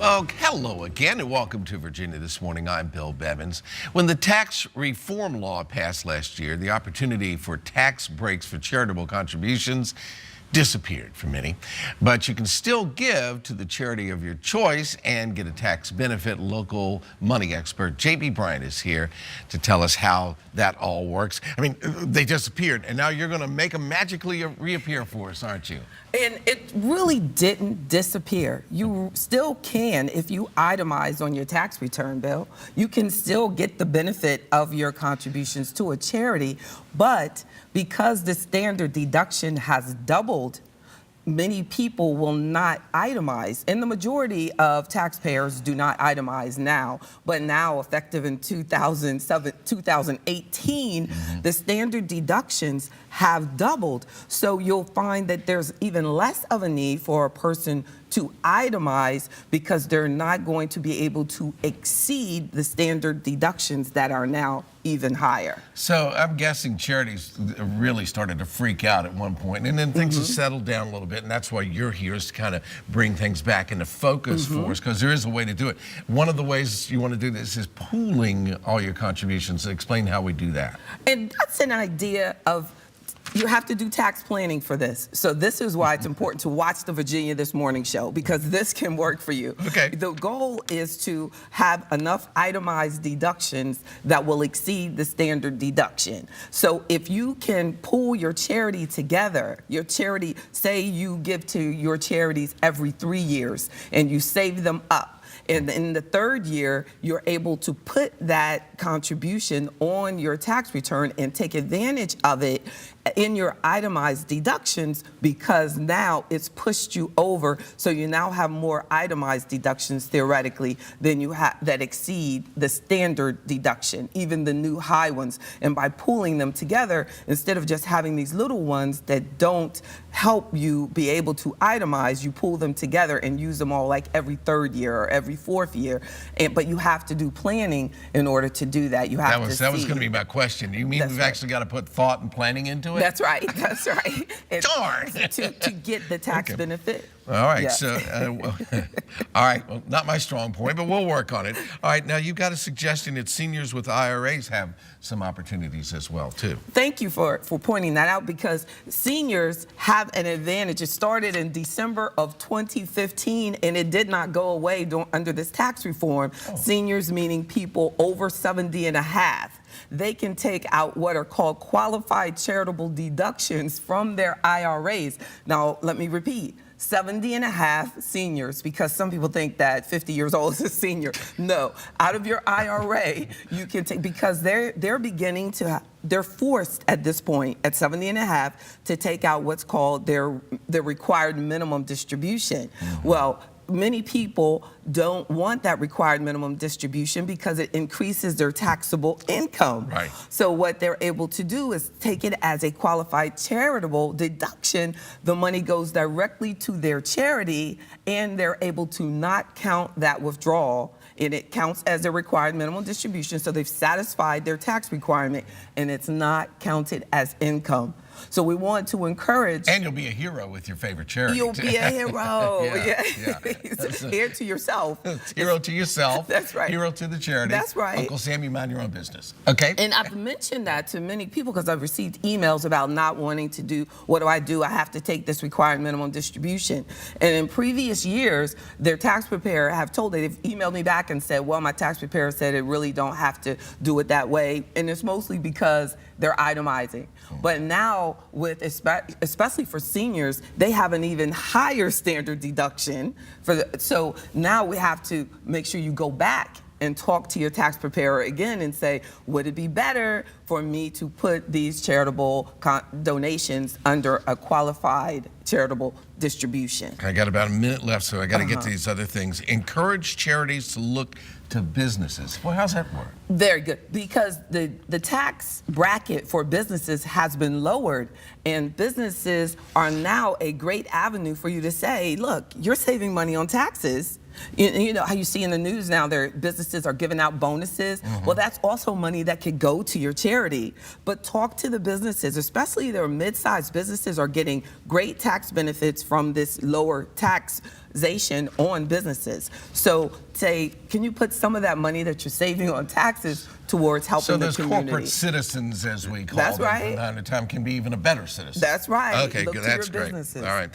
Well, hello again and welcome to Virginia This Morning. I'm Bill Bevins. When the tax reform law passed last year, the opportunity for tax breaks for charitable contributions disappeared for many. But you can still give to the charity of your choice and get a tax benefit. Local money expert J.B. Bryan is here to tell us how that all works. I mean, they disappeared, and now you're going to make them magically reappear for us, aren't you? And it really didn't disappear. You still can, if you itemize on your tax return, Bill, you can still get the benefit of your contributions to a charity. But because the standard deduction has doubled, many people will not itemize. And the majority of taxpayers do not itemize now. But now, effective in 2018, the standard deductions have doubled. So you'll find that there's even less of a need for a person to itemize because they're not going to be able to exceed the standard deductions that are now even higher. So I'm guessing charities really started to freak out at one point, and then things have settled down a little bit, and that's why you're here, is to kind of bring things back into focus for us, because there is a way to do it. One of the ways you want to do this is pooling all your contributions. Explain how we do that. And that's an idea of, you have to do tax planning for this. So this is why it's important to watch the Virginia This Morning show, because this can work for you. Okay. The goal is to have enough itemized deductions that will exceed the standard deduction. So if you can pool your charity together, your charity, say you give to your charities every 3 years and you save them up, and in the third year, you're able to put that contribution on your tax return and take advantage of it in your itemized deductions, because now it's pushed you over. So you now have more itemized deductions theoretically than you have that exceed the standard deduction, even the new high ones. And by pooling them together, instead of just having these little ones that don't help you be able to itemize, you pool them together and use them all like every third year or every fourth year. But you have to do planning in order to do that. You have that was going to be my question. You mean we've actually got to put thought and planning into it? That's right. That's right. Darn. To get the tax benefit. All right. Yes. So, all right. Well, not my strong point, but we'll work on it. All right. Now, you've got a suggestion that seniors with IRAs have some opportunities as well, too. Thank you for pointing that out, because seniors have an advantage. It started in December of 2015, and it did not go away under this tax reform. Seniors, meaning people over 70 and a half, they can take out what are called qualified charitable deductions from their IRAs. Now, let me repeat. 70 and a half seniors, because some people think that 50 years old is a senior. No, out of your IRA, you can take, because they're beginning to, they're forced at this point at 70 and a half to take out what's called their required minimum distribution. Well, many people don't want that required minimum distribution because it increases their taxable income. Right. So what they're able to do is take it as a qualified charitable deduction. The money goes directly to their charity, and they're able to not count that withdrawal, and it counts as a required minimum distribution. So they've satisfied their tax requirement, and it's not counted as income. So we want to encourage. And you'll be a hero with your favorite charity. You'll be a hero. Yeah. Hero to yourself. Hero to yourself. That's right. Hero to the charity. That's right. Uncle Sam, you mind your own business. Okay. And I've mentioned that to many people because I've received emails about not wanting to do, what do? I have to take this required minimum distribution. And in previous years, their tax preparer have told, they've emailed me back and said, well, my tax preparer said it really don't have to do it that way. And it's mostly because they're itemizing. But now, with especially for seniors, they have an even higher standard deduction. So now we have to make sure you go back and talk to your tax preparer again and say, would it be better for me to put these charitable donations under a qualified charitable distribution? I got about a minute left, so I got to get to these other things. Encourage charities to look to businesses. Well, how's that work? Very good, because the tax bracket for businesses has been lowered, and businesses are now a great avenue for you to say, look, you're saving money on taxes. You know how you see in the news now, their businesses are giving out bonuses. Well, that's also money that could go to your charity. But talk to the businesses, especially their mid-sized businesses are getting great tax benefits from this lower tax taxation on businesses. So say, can you put some of that money that you're saving on taxes towards helping the community? So those corporate citizens, as we call That's them right. from time to time, can be even a better citizen. That's right. Okay, Look good. to That's your great. businesses. All right.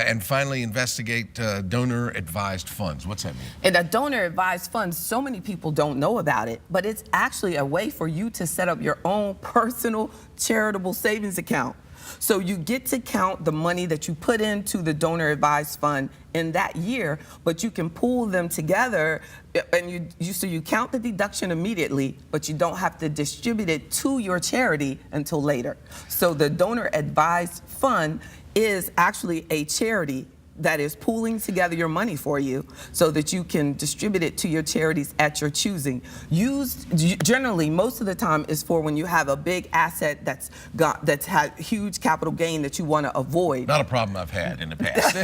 And finally, investigate donor-advised funds. What's that mean? And a donor-advised fund, so many people don't know about it, but it's actually a way for you to set up your own personal charitable savings account. So you get to count the money that you put into the donor-advised fund in that year, but you can pool them together, and you count the deduction immediately, but you don't have to distribute it to your charity until later. So the donor-advised fund is actually a charity that is pooling together your money for you so that you can distribute it to your charities at your choosing. Generally, most of the time is for when you have a big asset that's had huge capital gain that you want to avoid. Not a problem I've had in the past.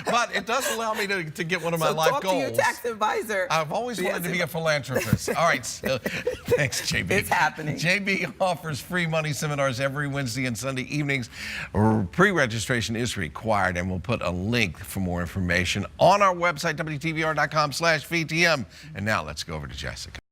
But it does allow me to get one of my life talk goals. to your tax advisor. I've always wanted to be a philanthropist. All right, so, thanks, JB. It's happening. JB offers free money seminars every Wednesday and Sunday evenings. Pre-registration is required, and we'll put a link for more information on our website, WTVR.com/VTM. And now let's go over to Jessica.